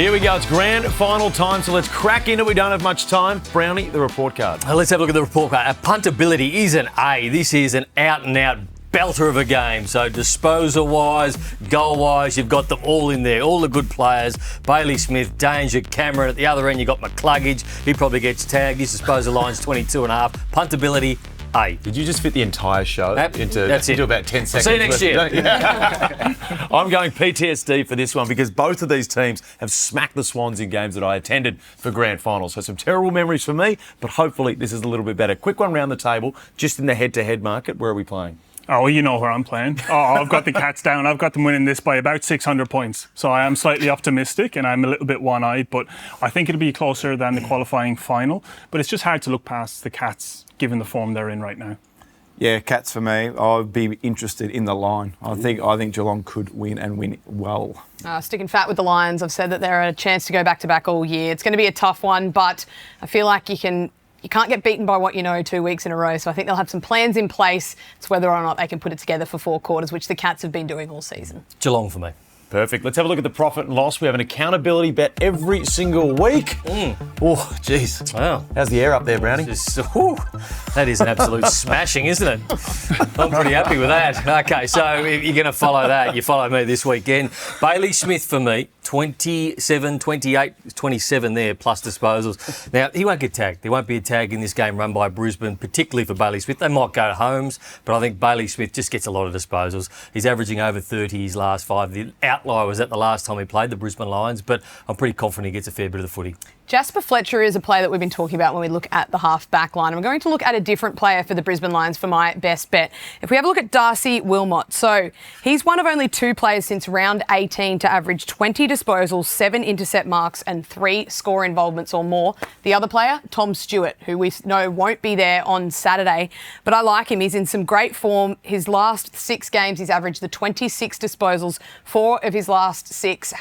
Here we go. It's grand final time, so let's crack into it. We don't have much time. Brownie, the report card. Let's have a look at the report card. Puntability is an A. This is an out-and-out belter of a game. So disposal-wise, goal-wise, you've got them all in there. All the good players. Bailey Smith, Danger, Cameron. At the other end, you've got McCluggage. He probably gets tagged. His disposal line's 22.5. Puntability, A. Did you just fit the entire show into about 10 seconds? See you next year. I'm going PTSD for this one because both of these teams have smacked the Swans in games that I attended for grand finals. So some terrible memories for me, but hopefully this is a little bit better. Quick one round the table, just in the head-to-head market. Where are we playing? Oh, well, you know where I'm playing. I've got the Cats down. I've got them winning this by about 600 points. So I am slightly optimistic and I'm a little bit one-eyed, but I think it'll be closer than the qualifying final. But it's just hard to look past the Cats, given the form they're in right now. Yeah, Cats for me. I'd be interested in the line. I think Geelong could win and win well. Sticking fat with the Lions. I've said that they're a chance to go back-to-back all year. It's going to be a tough one, but I feel like you can't get beaten by what you know 2 weeks in a row. So I think they'll have some plans in place. It's whether or not they can put it together for 4 quarters, which the Cats have been doing all season. Geelong for me. Perfect. Let's have a look at the profit and loss. We have an accountability bet every single week. Oh, jeez. Wow. How's the air up there, Brownie? That is an absolute smashing, isn't it? I'm pretty happy with that. Okay, so if you're going to follow that, you follow me this weekend. Bailey Smith for me, 27, 28, 27 there, plus disposals. Now, he won't get tagged. There won't be a tag in this game run by Brisbane, particularly for Bailey Smith. They might go to Holmes, but I think Bailey Smith just gets a lot of disposals. He's averaging over 30 his last 5. The outlier was that the last time he played the Brisbane Lions, but I'm pretty confident he gets a fair bit of the footy. Jasper Fletcher is a player that we've been talking about when we look at the half-back line. I'm going to look at a different player for the Brisbane Lions for my best bet. If we have a look at Darcy Wilmot, so he's one of only 2 players since round 18 to average 20 disposals, 7 intercept marks and 3 score involvements or more. The other player, Tom Stewart, who we know won't be there on Saturday, but I like him. He's in some great form. His last 6 games, he's averaged the 26 disposals. 5 of his last 6,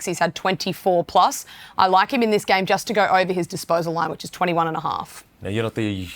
he's had 24 plus. I like him in this game just to go over his disposal line, which is 21.5. Now, you're not the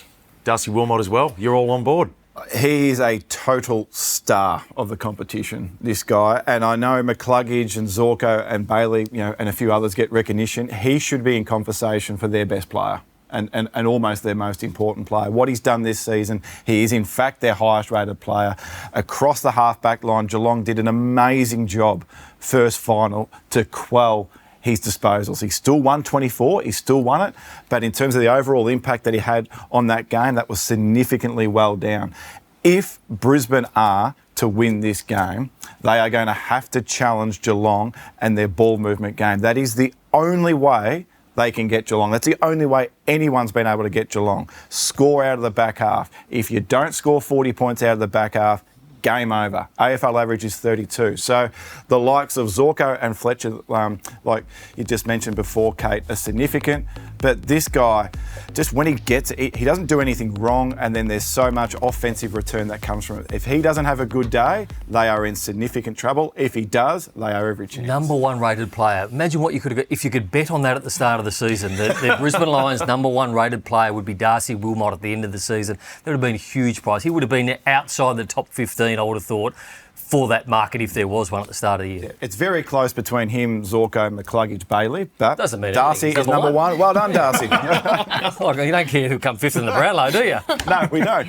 Darcy Wilmot as well. You're all on board. He is a total star of the competition, this guy. And I know McCluggage and Zorko and Bailey, and a few others get recognition. He should be in conversation for their best player and almost their most important player. What he's done this season, he is in fact their highest rated player. Across the half-back line, Geelong did an amazing job first final to quell his disposals. He still won 24, he still won it, but in terms of the overall impact that he had on that game, that was significantly well down. If Brisbane are to win this game, they are going to have to challenge Geelong and their ball movement game. That is the only way they can get Geelong. That's the only way anyone's been able to get Geelong. Score out of the back half. If you don't score 40 points out of the back half, game over. AFL average is 32. So the likes of Zorko and Fletcher, like you just mentioned before, Kate, are significant. But this guy, just when he gets it, he doesn't do anything wrong, and then there's so much offensive return that comes from it. If he doesn't have a good day, they are in significant trouble. If he does, they are every chance. Number 1 rated player. Imagine what you could have got if you could bet on that at the start of the season. The Brisbane Lions' number 1 rated player would be Darcy Wilmot at the end of the season. That would have been a huge price. He would have been outside the top 15, I would have thought, for that market if there was one at the start of the year. Yeah, it's very close between him, Zorko, McCluggage, Bailey, but doesn't mean Darcy is number 1. Well done, Darcy. You don't care who come 5th in the Brownlow, do you? No, we don't.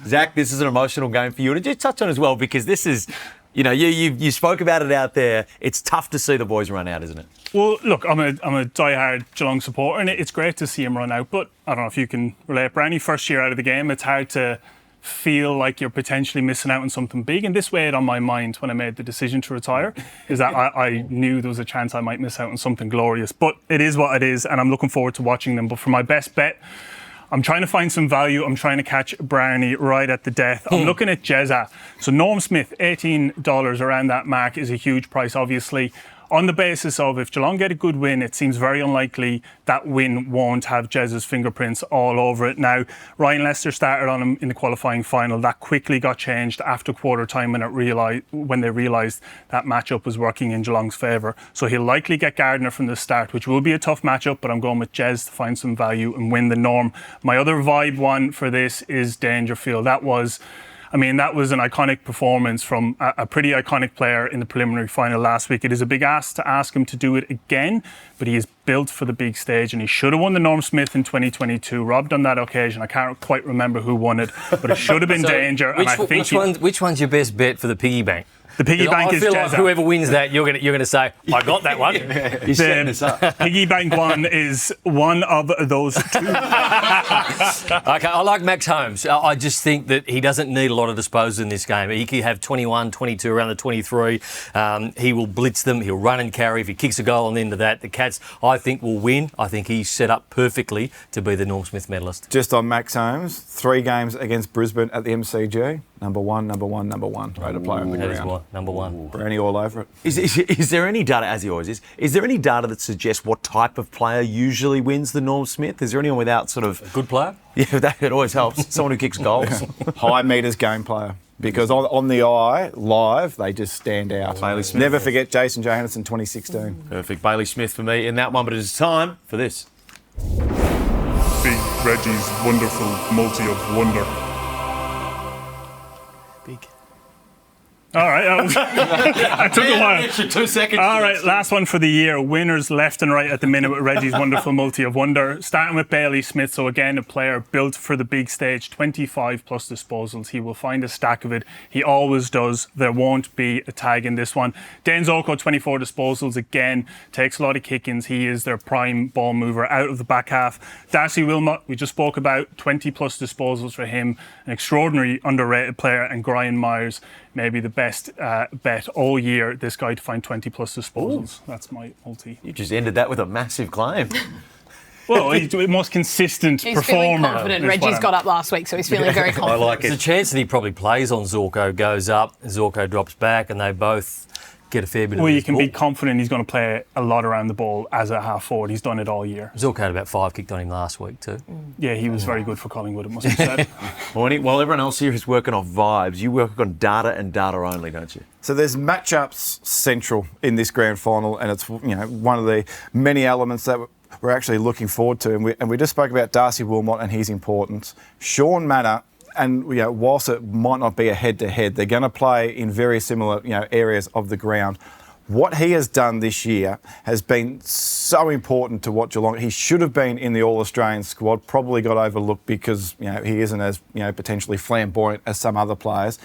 Zach, this is an emotional game for you. And just touch on as well, because this is, you spoke about it out there. It's tough to see the boys run out, isn't it? Well, look, I'm a die-hard Geelong supporter, and it's great to see him run out, but I don't know if you can relate, Brownie, first year out of the game, it's hard to feel like you're potentially missing out on something big. And this weighed on my mind when I made the decision to retire, is that I knew there was a chance I might miss out on something glorious. But it is what it is, and I'm looking forward to watching them. But for my best bet, I'm trying to find some value. I'm trying to catch Browny right at the death. I'm looking at Jezza. So Norm Smith, $18 around that mark is a huge price, obviously. On the basis of if Geelong get a good win, it seems very unlikely that win won't have Jez's fingerprints all over it. Now, Ryan Lester started on him in the qualifying final. That quickly got changed after quarter time when they realised that matchup was working in Geelong's favour. So he'll likely get Gardner from the start, which will be a tough matchup, but I'm going with Jez to find some value and win the Norm. My other vibe one for this is Dangerfield. That was I mean, that was an iconic performance from a pretty iconic player in the preliminary final last week. It is a big ask to ask him to do it again, but he is built for the big stage, and he should have won the Norm Smith in 2022. Robbed on that occasion. I can't quite remember who won it, but it should have been Danger. Which one's your best bet for the piggy bank? The piggy bank is I feel like Jezza. whoever wins that, you're gonna say, I got that one. You're setting this up. Piggy bank one is one of those two. Okay, I like Max Holmes. I just think that he doesn't need a lot of disposals in this game. He could have 21, 22, around the 23. He will blitz them. He'll run and carry. If he kicks a goal on the end of that, the Cats, I think, will win. I think he's set up perfectly to be the Norm Smith medalist. Just on Max Holmes, 3 games against Brisbane at the MCG. Number one. Rated player in the That is ground. what, number one. Browny all over it. Is there any data, as he always is there any data that suggests what type of player usually wins the Norm Smith? Is there anyone without sort of... Good player? Yeah, that it always helps. Someone who kicks goals. High metres game player. Because on the eye, live, they just stand out. Bailey Smith. Never forget Jason Johannesson 2016. Perfect. Bailey Smith for me in that one, but it is time for this. Big Reggie's wonderful multi of wonder. Big. All right, I took a while. 2 seconds. All right, last one for the year. Winners left and right at the minute with Reggie's wonderful multi of wonder. Starting with Bailey Smith, so again, a player built for the big stage, 25 plus disposals. He will find a stack of it. He always does. There won't be a tag in this one. Dan Zoko, 24 disposals, again, takes a lot of kick-ins. He is their prime ball mover out of the back half. Darcy Wilmot, we just spoke about, 20 plus disposals for him. An extraordinary underrated player. And Brian Myers, maybe the best bet all year, this guy to find 20 plus disposals. Ooh. That's my multi. You just ended that with a massive claim. Well, he's the most consistent he's performer. Feeling confident. Reggie's got up last week, so he's feeling very confident. I like it. There's a chance that he probably plays on Zorko, goes up, Zorko drops back, and they both get a fair bit of Well, you his can ball. be confident he's going to play a lot around the ball as a half forward. He's done it all year. Zorko had about 5 kicked on him last week too. Yeah, he was very good for Collingwood, it must be said. Hoyney, while everyone else here is working off vibes, you work on data and data only, don't you? So there's matchups central in this grand final, and it's one of the many elements that we're actually looking forward to. And we just spoke about Darcy Wilmot and his importance. Sean Manor, and whilst it might not be a head-to-head, they're going to play in very similar areas of the ground. What he has done this year has been so important to what Geelong. He should have been in the All-Australian squad. Probably got overlooked because he isn't as potentially flamboyant as some other players.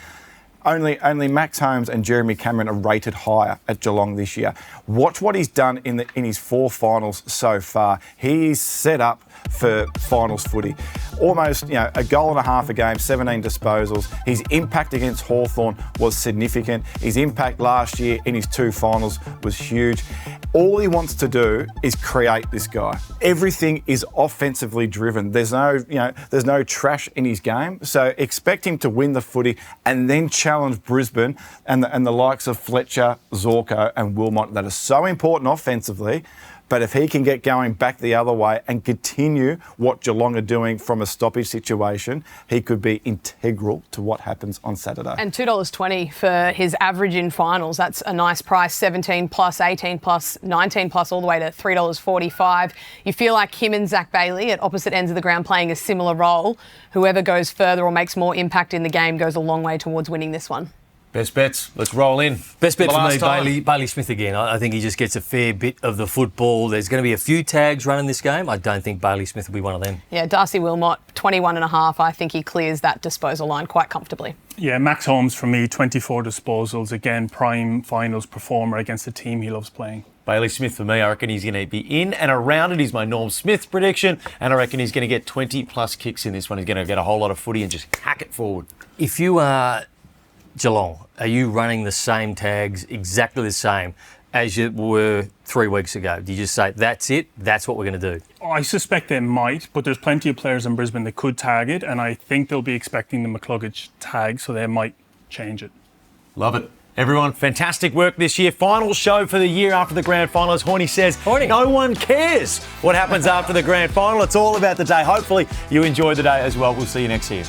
Only Max Holmes and Jeremy Cameron are rated higher at Geelong this year. Watch what he's done in his 4 finals so far. He's set up for finals footy. Almost, a goal and a half a game, 17 disposals. His impact against Hawthorn was significant. His impact last year in his 2 finals was huge. All he wants to do is create this guy. Everything is offensively driven. There's no trash in his game. So expect him to win the footy and then challenge Brisbane and the likes of Fletcher, Zorko and Wilmot that are so important offensively. But if he can get going back the other way and continue what Geelong are doing from a stoppage situation, he could be integral to what happens on Saturday. And $2.20 for his average in finals. That's a nice price. 17 plus, 18 plus, 19 plus, all the way to $3.45. You feel like him and Zach Bailey at opposite ends of the ground playing a similar role. Whoever goes further or makes more impact in the game goes a long way towards winning this one. Best bets. Let's roll in. Best bet for me, time. Bailey Smith again. I think he just gets a fair bit of the football. There's going to be a few tags running this game. I don't think Bailey Smith will be one of them. Yeah, Darcy Wilmot, 21.5. I think he clears that disposal line quite comfortably. Yeah, Max Holmes for me, 24 disposals. Again, prime finals performer against a team he loves playing. Bailey Smith for me, I reckon he's going to be in and around it. He's my Norm Smith prediction, and I reckon he's going to get 20 plus kicks in this one. He's going to get a whole lot of footy and just hack it forward. If you are Geelong, are you running the same tags, exactly the same as you were 3 weeks ago? Do you just say, that's it, that's what we're going to do? I suspect they might, but there's plenty of players in Brisbane that could tag it, and I think they'll be expecting the McCluggage tag, so they might change it. Love it. Everyone, fantastic work this year. Final show for the year after the grand final. As Hoyney says, no one cares what happens after the grand final. It's all about the day. Hopefully you enjoy the day as well. We'll see you next year.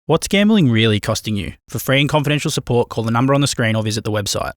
What's gambling really costing you? For free and confidential support, call the number on the screen or visit the website.